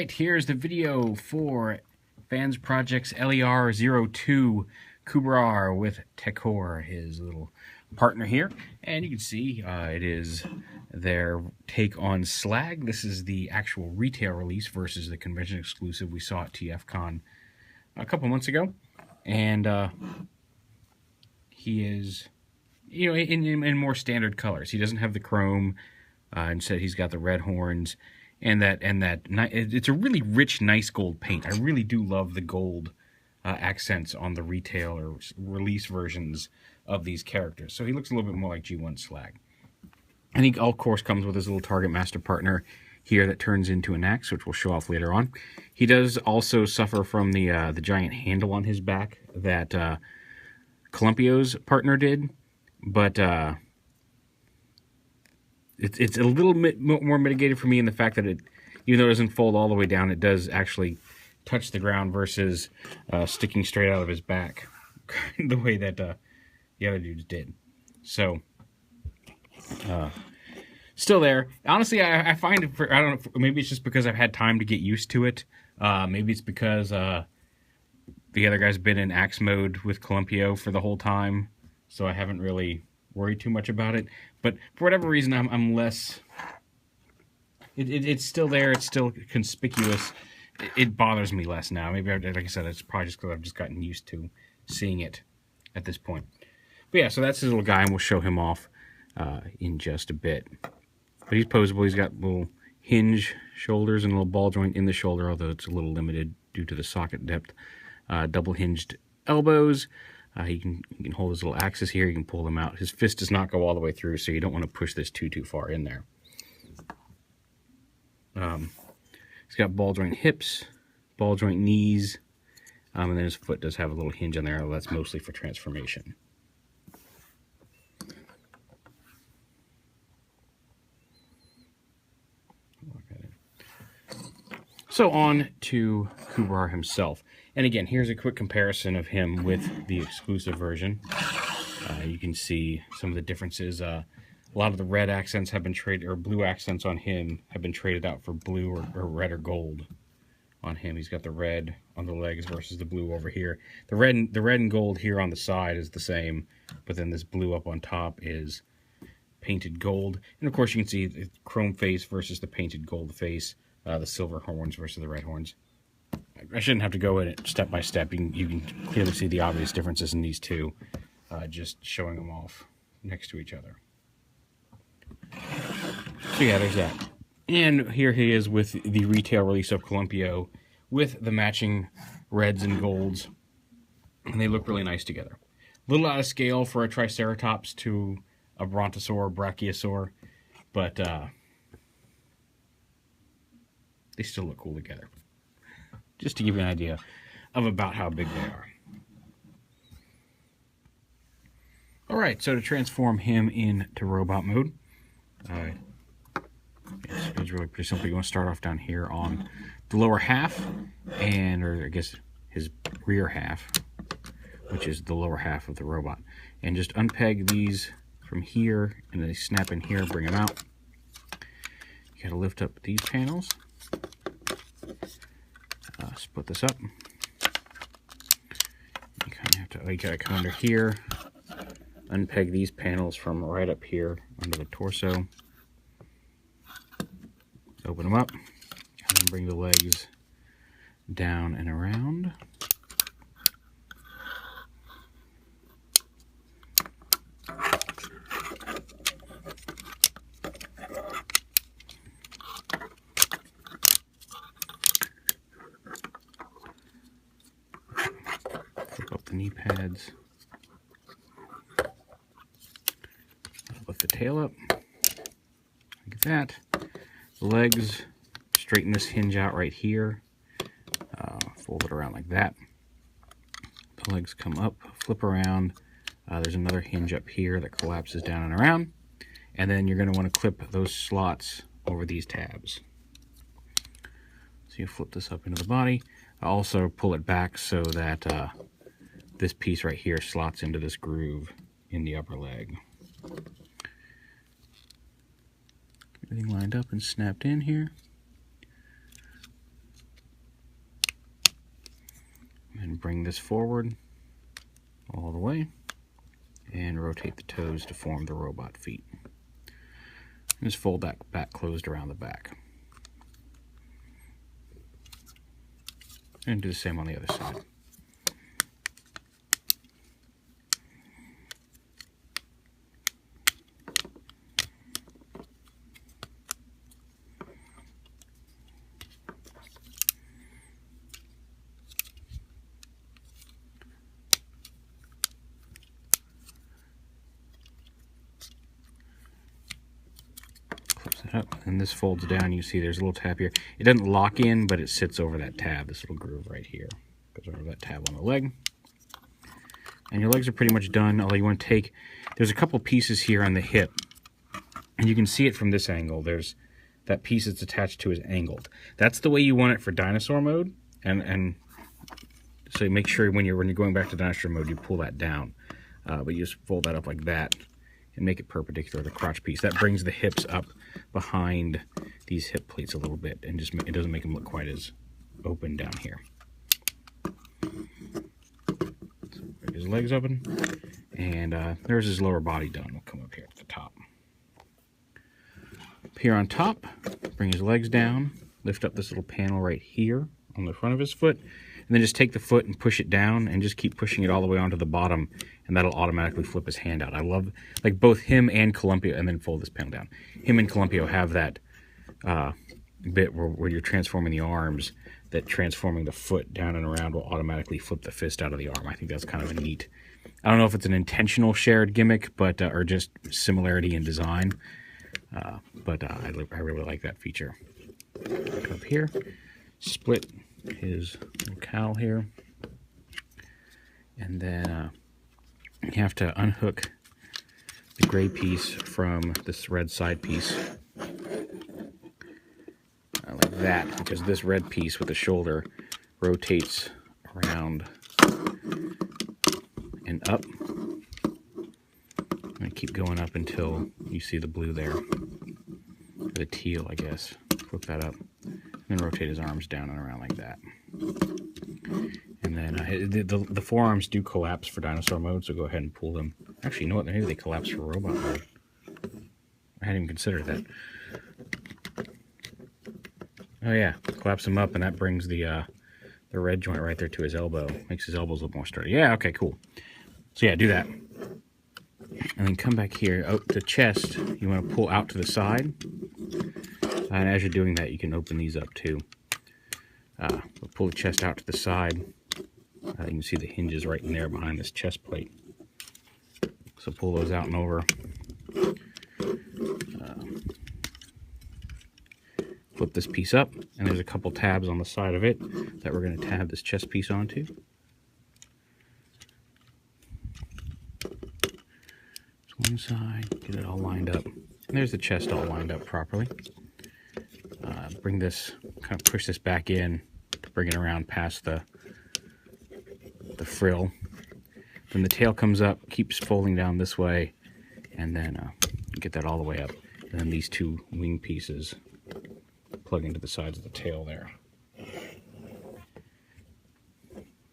right, here's the video for FansProject's LER-02 CUBRAR with Tekour, his little partner here. And you can see it is their take on Slag. This is the actual retail release versus the convention exclusive we saw at TFCon a couple months ago. And he is, you know, in more standard colors. He doesn't have the chrome. Instead, he's got the red horns. And it's a really rich, nice gold paint. I really do love the gold accents on the retail or release versions of these characters. So he looks a little bit more like G1 Slag. And he, of course, comes with his little Target Master partner here that turns into an axe, which we'll show off later on. He does also suffer from the giant handle on his back that Columpio's partner did, but it's a little bit more mitigated for me in the fact that even though it doesn't fold all the way down, it does actually touch the ground versus sticking straight out of his back the way that the other dudes did. So, still there. Honestly, I find it, I don't know, maybe it's just because I've had time to get used to it. Maybe it's because the other guy's been in axe mode with Columpio for the whole time, so I haven't really worried too much about it. But for whatever reason, I'm less... It's still there. It's still conspicuous. It bothers me less now. Maybe, like I said, it's probably just because I've just gotten used to seeing it at this point. But yeah, so that's his little guy, and we'll show him off in just a bit. But he's posable. He's got little hinge shoulders and a little ball joint in the shoulder, although it's a little limited due to the socket depth. Double hinged elbows. He can hold his little axes here. You can pull them out. His fist does not go all the way through, so you don't want to push this too far in there. He's got ball joint hips, ball joint knees, and then his foot does have a little hinge on there. That's mostly for transformation. So on to CUBRAR himself. And again, here's a quick comparison of him with the exclusive version. You can see some of the differences. A lot of the red accents have been traded, or blue accents on him have been traded out for blue or red or gold on him. He's got the red on the legs versus the blue over here. The red and gold here on the side is the same, but then this blue up on top is painted gold. And of course you can see the chrome face versus the painted gold face, the silver horns versus the red horns. I shouldn't have to go in it step by step. You can clearly see the obvious differences in these two, just showing them off next to each other. So yeah, there's that. And here he is with the retail release of Columpio with the matching reds and golds. And they look really nice together. A little out of scale for a Triceratops to a Brontosaur, Brachiosaur, but they still look cool together. Just to give you an idea of about how big they are. Alright, so to transform him into robot mode, it's really pretty simple. You want to start off down here on the lower half, or I guess his rear half, which is the lower half of the robot. And just unpeg these from here, and they snap in here, bring them out. You gotta lift up these panels. Split this up. You kind of have to, you gotta come under here, unpeg these panels from right up here under the torso. Open them up, and then bring the legs down and around. Flip up the knee pads. Lift the tail up, like that. The legs, straighten this hinge out right here. Fold it around like that. The legs come up, flip around. There's another hinge up here that collapses down and around. And then you're going to want to clip those slots over these tabs. So you flip this up into the body. Also pull it back so that this piece right here slots into this groove in the upper leg. Everything lined up and snapped in here. bring this forward all the way and rotate the toes to form the robot feet. And just fold that back closed around the back. And do the same on the other side. Up, and this folds down. You see there's a little tab here. It doesn't lock in, but it sits over that tab. This little groove right here goes over that tab on the leg. And your legs are pretty much done. All you want to take, there's a couple pieces here on the hip, and you can see it from this angle. There's that piece that's attached to is angled. That's the way you want it for dinosaur mode, and so you make sure when you're going back to dinosaur mode, you pull that down. But you just fold that up like that and make it perpendicular to the crotch piece. That brings the hips up behind these hip plates a little bit, and just it doesn't make them look quite as open down here. So break his legs open, and there's his lower body done. We'll come up here at the top. Up here on top, bring his legs down, lift up this little panel right here on the front of his foot, and then just take the foot and push it down, and just keep pushing it all the way onto the bottom, and that'll automatically flip his hand out. I love, like, both him and Columpio, and then fold this panel down. Him and Columpio have that bit where you're transforming the arms, that transforming the foot down and around will automatically flip the fist out of the arm. I think that's kind of a neat, I don't know if it's an intentional shared gimmick, but or just similarity in design, but I really like that feature. Up here, split his little cowl here, and then you have to unhook the gray piece from this red side piece like that, because this red piece with the shoulder rotates around and up, and keep going up until you see the blue there, or the teal, I guess. Flip that up, and then rotate his arms down and around like that. And then the forearms do collapse for dinosaur mode, so go ahead and pull them. Actually, you know what? Maybe they collapse for robot mode. I hadn't even considered that. Oh yeah, collapse them up, and that brings the red joint right there to his elbow. Makes his elbows look more sturdy. Yeah, okay, cool. So yeah, do that. And then come back here. Oh, the chest, you want to pull out to the side. And as you're doing that, you can open these up too. Pull the chest out to the side. You can see the hinges right in there behind this chest plate. So pull those out and over. Flip this piece up, and there's a couple tabs on the side of it that we're going to tab this chest piece onto. So one side, get it all lined up. And there's the chest all lined up properly. Bring this, kind of push this back in to bring it around past the frill. Then the tail comes up, keeps folding down this way, and then get that all the way up. And then these two wing pieces plug into the sides of the tail there.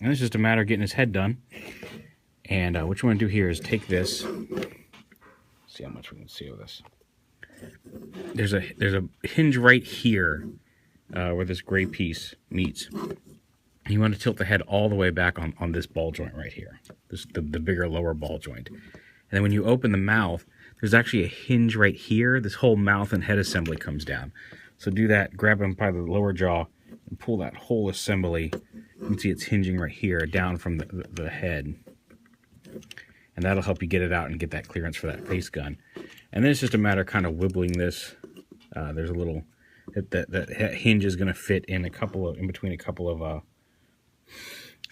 And it's just a matter of getting his head done. And what you want to do here is take this. See how much we can see of this. There's a hinge right here where this gray piece meets. You want to tilt the head all the way back on this ball joint right here, the bigger lower ball joint. And then when you open the mouth, there's actually a hinge right here. This whole mouth and head assembly comes down. So do that, grab him by the lower jaw, and pull that whole assembly. You can see it's hinging right here, down from the head. And that'll help you get it out and get that clearance for that face gun. And then it's just a matter of kind of wibbling this. There's a little, that hinge is going to fit in between a couple of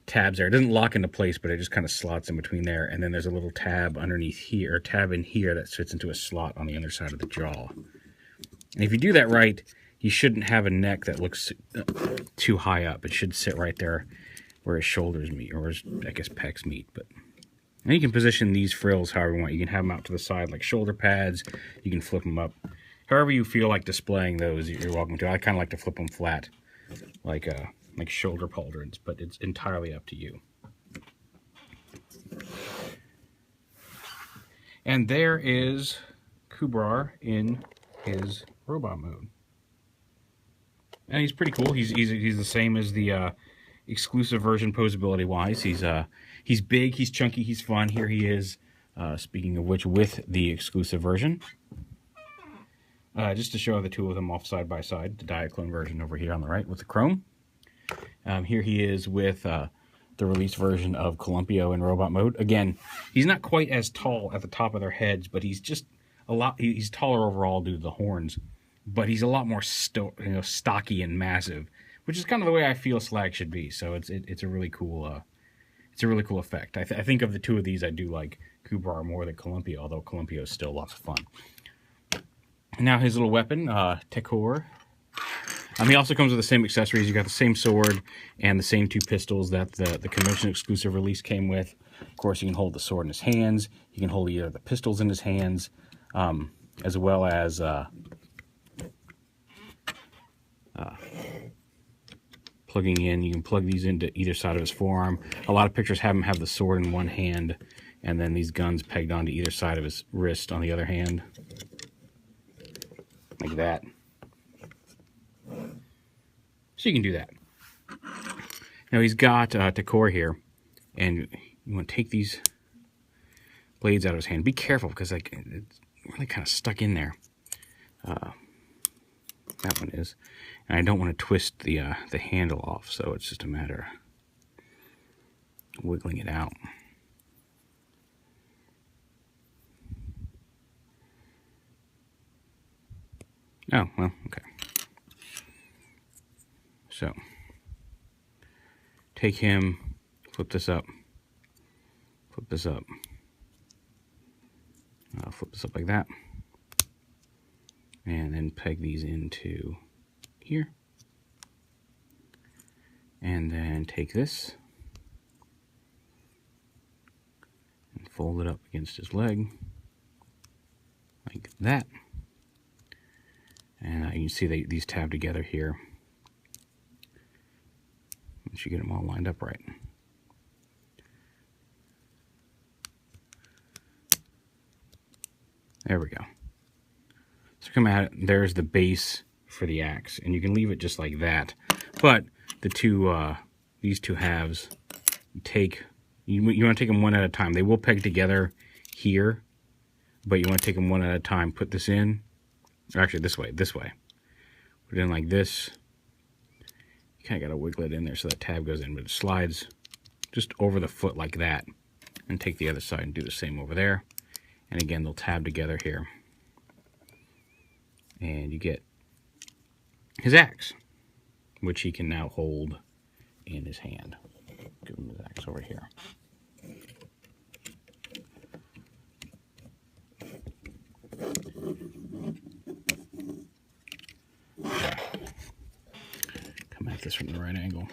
tabs there. It doesn't lock into place, but it just kind of slots in between there. And then there's a little tab underneath here, or tab in here, that fits into a slot on the other side of the jaw. And if you do that right, you shouldn't have a neck that looks too high up. It should sit right there where his shoulders meet, or his, I guess, pecs meet. But and you can position these frills however you want. You can have them out to the side like shoulder pads. You can flip them up. However you feel like displaying those, you're welcome to. I kind of like to flip them flat, like like shoulder pauldrons, but it's entirely up to you. And there is CUBRAR in his robot mode. And he's pretty cool. He's the same as the exclusive version posability-wise. He's big, he's chunky, he's fun. Here he is, speaking of which, with the exclusive version. Just to show the two of them off side by side, the Diaclone version over here on the right with the chrome. Here he is with the release version of Columpio in robot mode. Again, he's not quite as tall at the top of their heads, but he's just he's taller overall due to the horns, but he's a lot more stocky and massive, which is kind of the way I feel Slag should be. So it's a really cool effect. I think of the two of these, I do like CUBRAR more than Columpio, although Columpio is still lots of fun. Now his little weapon, Tekour. He also comes with the same accessories. You got the same sword and the same two pistols that the convention exclusive release came with. Of course, you can hold the sword in his hands. You can hold either of the pistols in his hands, as well as plugging in. You can plug these into either side of his forearm. A lot of pictures have him have the sword in one hand, and then these guns pegged onto either side of his wrist on the other hand, like that. So you can do that. Now he's got Tekour here, and you want to take these blades out of his hand. Be careful, because like it's really kind of stuck in there. That one is, and I don't want to twist the handle off, so it's just a matter of wiggling it out. Oh, well, okay. So, take him, flip this up, flip this up, flip this up like that, and then peg these into here, and then take this and fold it up against his leg, like that, and you can see these tab together here. Once you get them all lined up right. There we go. So come at it, there's the base for the axe, and you can leave it just like that. But the these two halves, you want to take them one at a time. They will peg together here, but you want to take them one at a time. Put this in, or actually this way. Put it in like this. Kind of got to wiggle it in there so that tab goes in, but it slides just over the foot like that, and take the other side and do the same over there. And again, they'll tab together here, and you get his axe, which he can now hold in his hand. Give him his axe over here. Come at this from the right angle.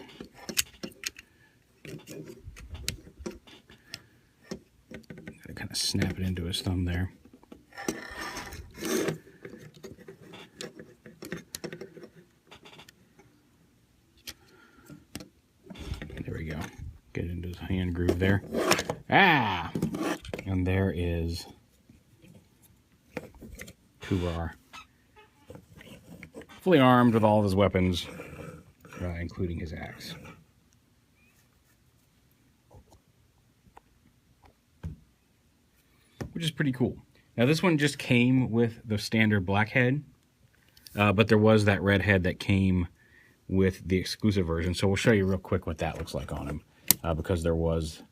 Gotta kind of snap it into his thumb there. There we go. Get it into his hand groove there. Ah! And there is CUBRAR, fully armed with all of his weapons, including his axe. Which is pretty cool. Now this one just came with the standard black head, but there was that red head that came with the exclusive version. So we'll show you real quick what that looks like on him, because there was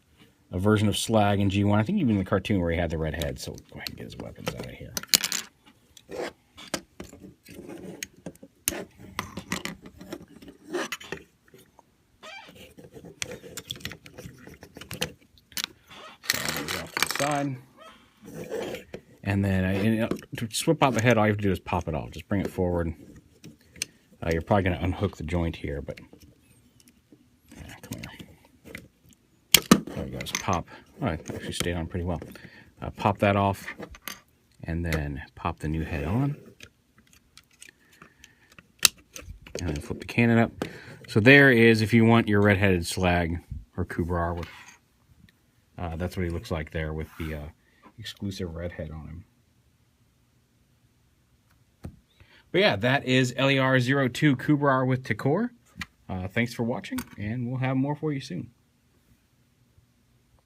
a version of Slag in G1, I think even in the cartoon, where he had the red head. So we'll go ahead and get his weapons out of here. Side, and then to swip out the head, all you have to do is pop it off. Just bring it forward. You're probably going to unhook the joint here, but yeah, come here. There we go. Just pop. Oh, it actually stayed on pretty well. Pop that off, and then pop the new head on, and then flip the cannon up. So there is, if you want your red-headed slag or CUBRAR, with, that's what he looks like there with the exclusive redhead on him. But yeah, that is LER-02 CUBRAR with Tekour. Thanks for watching, and we'll have more for you soon.